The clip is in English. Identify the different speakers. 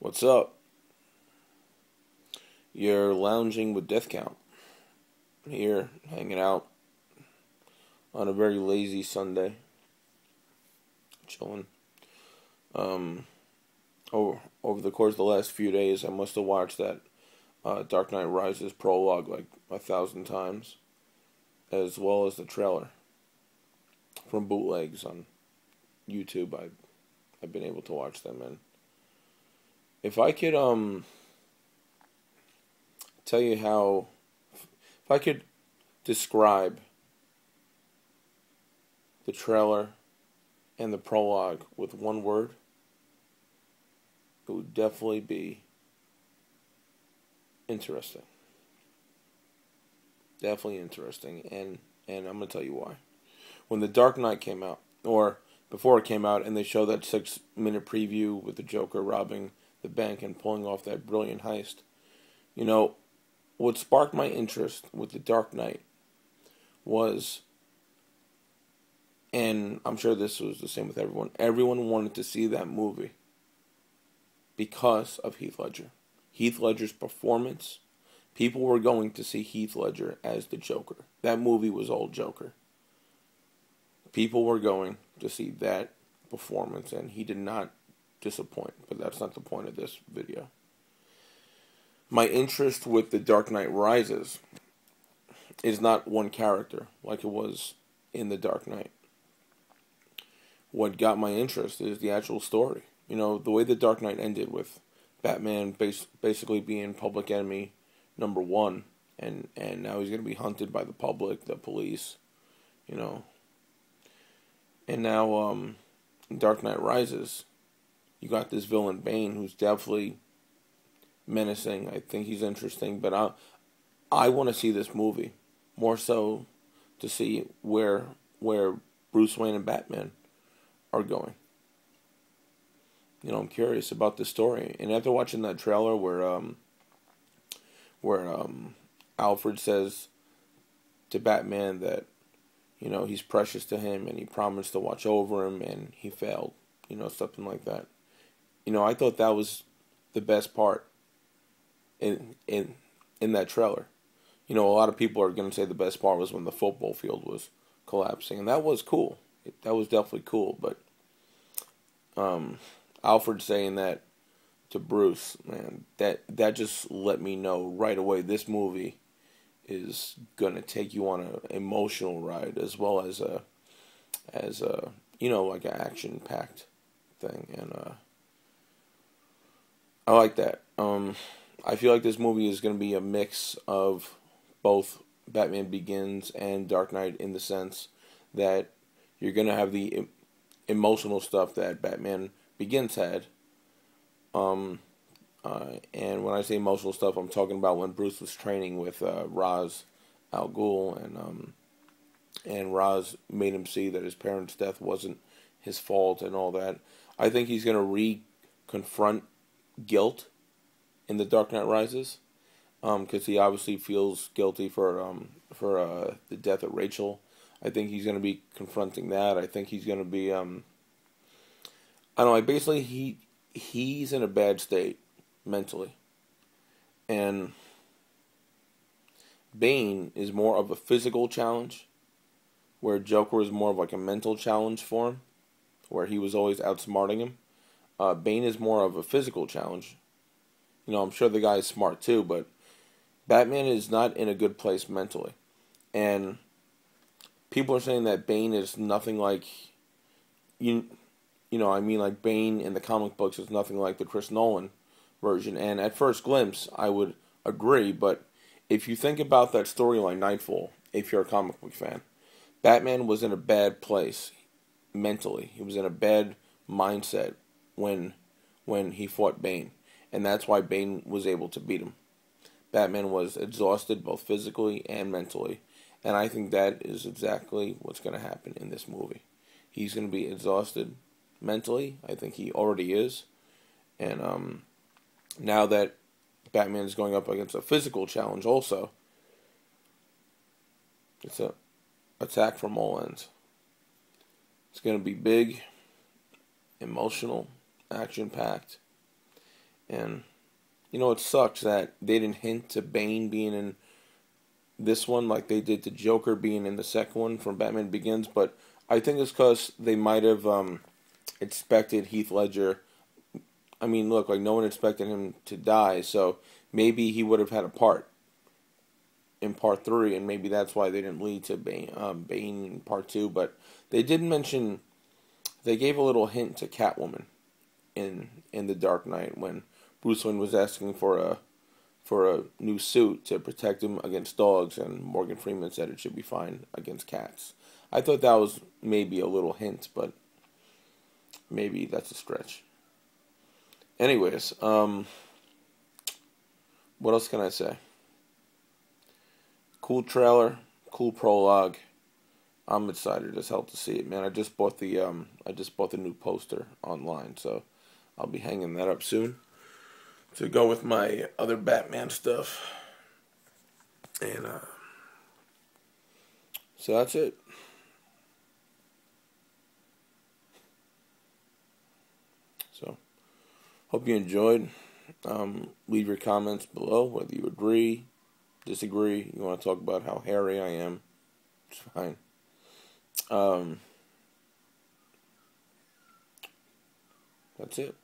Speaker 1: What's up? You're lounging with Death Count. Here, hanging out on a very lazy Sunday. Chilling. Um, over the course of the last few days, I must have watched that Dark Knight Rises prologue like 1,000 times, as well as the trailer from bootlegs on YouTube. I've been able to watch them, and if I could tell you how, if I could describe the trailer and the prologue with one word, it would definitely be interesting. Definitely interesting, and I'm gonna tell you why. When The Dark Knight came out, or before it came out, and they showed that 6-minute preview with the Joker robbing the bank and pulling off that brilliant heist, you know, what sparked my interest with The Dark Knight was, and I'm sure this was the same with everyone, everyone wanted to see that movie because of Heath Ledger. Heath Ledger's performance. People were going to see Heath Ledger as the Joker. That movie was all Joker. People were going to see that performance, and he did not disappoint. But that's not the point of this video. My interest with The Dark Knight Rises is not one character like it was in The Dark Knight. What got my interest is the actual story. You know, the way The Dark Knight ended with Batman basically being public enemy number one, and now he's going to be hunted by the public, the police, you know. And now, Dark Knight Rises, you got this villain Bane, who's definitely menacing. I think he's interesting, but I want to see this movie more so to see where Bruce Wayne and Batman are going. You know, I'm curious about the story, and after watching that trailer where Alfred says to Batman that, you know, he's precious to him and he promised to watch over him and he failed, you know, something like that. You know, I thought that was the best part in that trailer. You know, a lot of people are going to say the best part was when the football field was collapsing, and that was cool. That was definitely cool, but Alfred saying that to Bruce, man, that just let me know right away this movie is gonna take you on an emotional ride as well as a you know, like an action packed thing, and I like that. I feel like this movie is gonna be a mix of both Batman Begins and Dark Knight, in the sense that you're gonna have the emotional stuff that Batman Begins had. And when I say emotional stuff, I'm talking about when Bruce was training with Ra's al Ghul, and Ra's made him see that his parents' death wasn't his fault and all that. I think he's going to re-confront guilt in The Dark Knight Rises, because he obviously feels guilty for the death of Rachel. I think he's going to be confronting that. I think he's going to be I don't know. Like, basically, he's in a bad state mentally, and Bane is more of a physical challenge, where Joker is more of like a mental challenge for him, where he was always outsmarting him. Bane is more of a physical challenge. You know, I'm sure the guy is smart too, but Batman is not in a good place mentally, and people are saying that Bane is nothing like you. You know, I mean, like, Bane in the comic books is nothing like the Chris Nolan version. And at first glimpse, I would agree. But if you think about that storyline, Nightfall, if you're a comic book fan, Batman was in a bad place mentally. He was in a bad mindset when he fought Bane. And that's why Bane was able to beat him. Batman was exhausted both physically and mentally. And I think that is exactly what's going to happen in this movie. He's going to be exhausted mentally. I think he already is, and now that Batman is going up against a physical challenge, also, it's a attack from all ends. It's going to be big, emotional, action packed, And it sucks that they didn't hint to Bane being in this one like they did to Joker being in the second one from Batman Begins. But I think it's because they might have expected Heath Ledger. I mean, look, like no one expected him to die, so maybe he would have had a part in part three, and maybe that's why they didn't lead to Bane in part two. But they did mention, they gave a little hint to Catwoman in the Dark Knight when Bruce Wayne was asking for a new suit to protect him against dogs, and Morgan Freeman said it should be fine against cats. I thought that was maybe a little hint, but maybe that's a stretch. Anyways, what else can I say? Cool trailer, cool prologue. I'm excited as hell to see it, man. I just bought the new poster online, so I'll be hanging that up soon to go with my other Batman stuff. And so that's it. So hope you enjoyed. Leave your comments below whether you agree, disagree. You want to talk about how hairy I am. It's fine. That's it.